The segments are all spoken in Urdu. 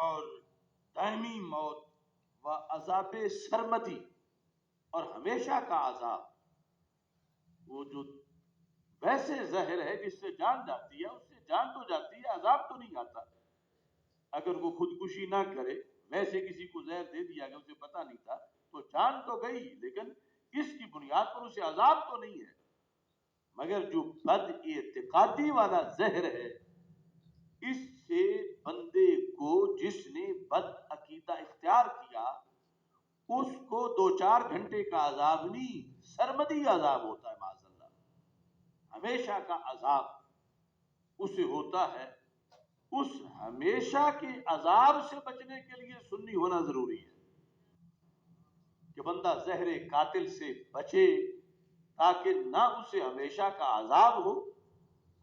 اور دائمی موت و عذاب سرمدی اور ہمیشہ کا عذاب، وہ جو ویسے زہر ہے جس سے جان جاتی ہے، اس سے جان تو جاتی ہے، عذاب تو نہیں آتا۔ اگر وہ خودکشی نہ کرے، ویسے کسی کو زہر دے دیا کہ اسے پتہ نہیں تھا، تو جان تو گئی، لیکن اس کی بنیاد پر اسے عذاب تو نہیں ہے۔ مگر جو بد اعتقادی والا زہر ہے، اس سے بندے کو، جس نے بد عقیدہ اختیار کیا، اس کو 2-4 گھنٹے کا عذاب نہیں، سرمدی عذاب ہوتا ہے، معاذ اللہ، ہمیشہ کا عذاب اسے ہوتا ہے۔ اس ہمیشہ کے عذاب سے بچنے کے لیے سنی ہونا ضروری ہے کہ بندہ زہر قاتل سے بچے، تاکہ نہ اسے ہمیشہ کا عذاب ہو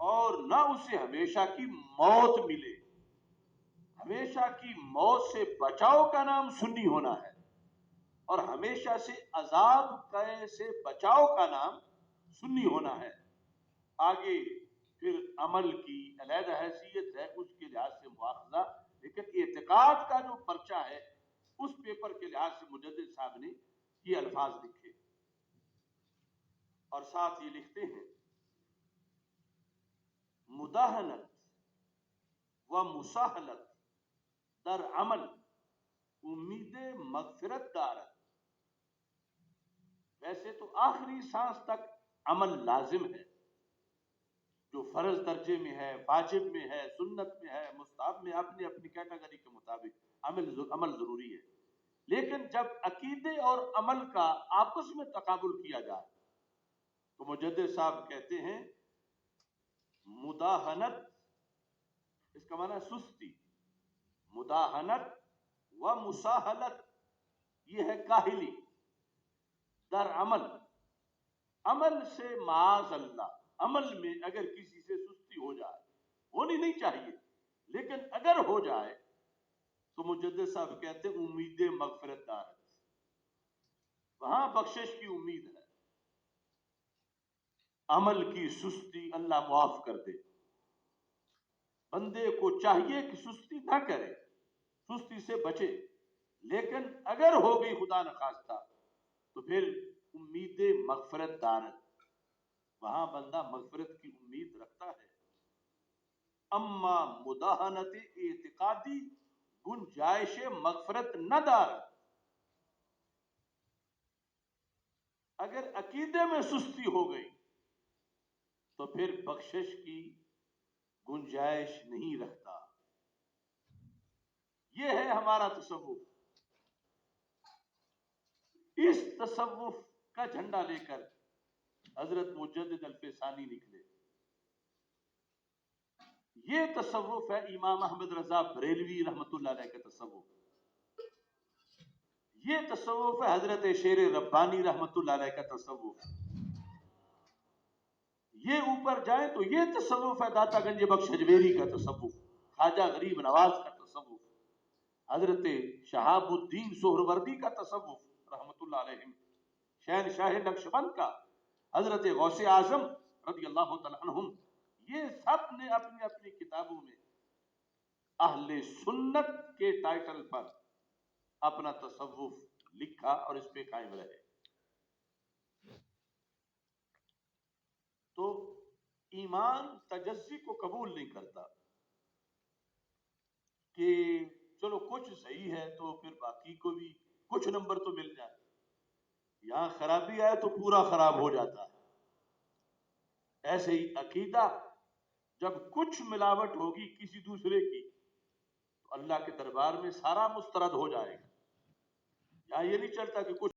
اور نہ اسے ہمیشہ کی موت ملے۔ ہمیشہ کی موت سے بچاؤ کا نام سنی ہونا ہے، اور ہمیشہ سے عذاب سے بچاؤ کا نام سنی ہونا ہے۔ آگے پھر عمل کی علیحدہ حیثیت ہے، اس کے لحاظ سے مواخذہ، لیکن اعتقاد کا جو پرچہ ہے، اس پیپر کے لحاظ سے مجدد صاحب نے یہ الفاظ لکھے، اور ساتھ یہ لکھتے ہیں: مداہنت و مساہلت در عمل امید مغفرت دارت۔ ویسے تو آخری سانس تک عمل لازم ہے، جو فرض درجے میں ہے، واجب میں ہے، سنت میں ہے، مستحب میں، اپنی اپنی کیٹیگری کے مطابق عمل ضروری ہے۔ لیکن جب عقیدے اور عمل کا آپس میں تقابل کیا جائے تو مجدد صاحب کہتے ہیں مداہنت، اس کا معنی ہے سستی، مداہنت و مساہلت، یہ ہے کاہلی، در عمل، عمل سے معاذ اللہ، عمل میں اگر کسی سے سستی ہو جائے، ہونی نہیں چاہیے، لیکن اگر ہو جائے تو مجدد صاحب کہتے ہیں امید مغفرت دارت، وہاں بخشش کی امید ہے۔ عمل کی سستی اللہ معاف کر دے، بندے کو چاہیے کہ سستی نہ کرے، سستی سے بچے، لیکن اگر ہو گئی خدا نخواستہ تو پھر امید مغفرت دارت، وہاں بندہ مغفرت کی امید رکھتا ہے۔ اما مداہنت اعتقادی گنجائش مغفرت نہ دارت، اگر عقیدے میں سستی ہو گئی تو پھر بخشش کی گنجائش نہیں رکھتا۔ یہ ہے ہمارا تصوف۔ اس تصوف کا جھنڈا لے کر حضرت مجدد الفسانی نکلے۔ یہ تصوف ہے امام احمد رضا بریلوی رحمۃ اللہ علیہ کا تصوف، یہ تصوف ہے حضرت شیر ربانی رحمۃ اللہ علیہ کا تصوف، یہ اوپر جائیں تو یہ تصوف ہے داتا گنج بخش اجمیری کا تصوف، خواجہ غریب نواز کا تصوف، حضرت شہاب الدین سہروردی کا تصوف رحمۃ اللہ علیہ، شہنشاہ نقشبند کا، حضرت غوث اعظم رضی اللہ تعالی عنہم، یہ سب نے اپنی اپنی کتابوں میں اہل سنت کے ٹائٹل پر اپنا تصوف لکھا اور اس پہ قائم رہے۔ تو ایمان تجزی کو قبول نہیں کرتا کہ چلو کچھ صحیح ہے تو پھر باقی کو بھی کچھ نمبر تو مل جائے، یہاں خرابی آئے تو پورا خراب ہو جاتا ہے۔ ایسے ہی عقیدہ جب کچھ ملاوٹ ہوگی کسی دوسرے کی تو اللہ کے دربار میں سارا مسترد ہو جائے گا۔ یہاں یہ نہیں چلتا کہ کچھ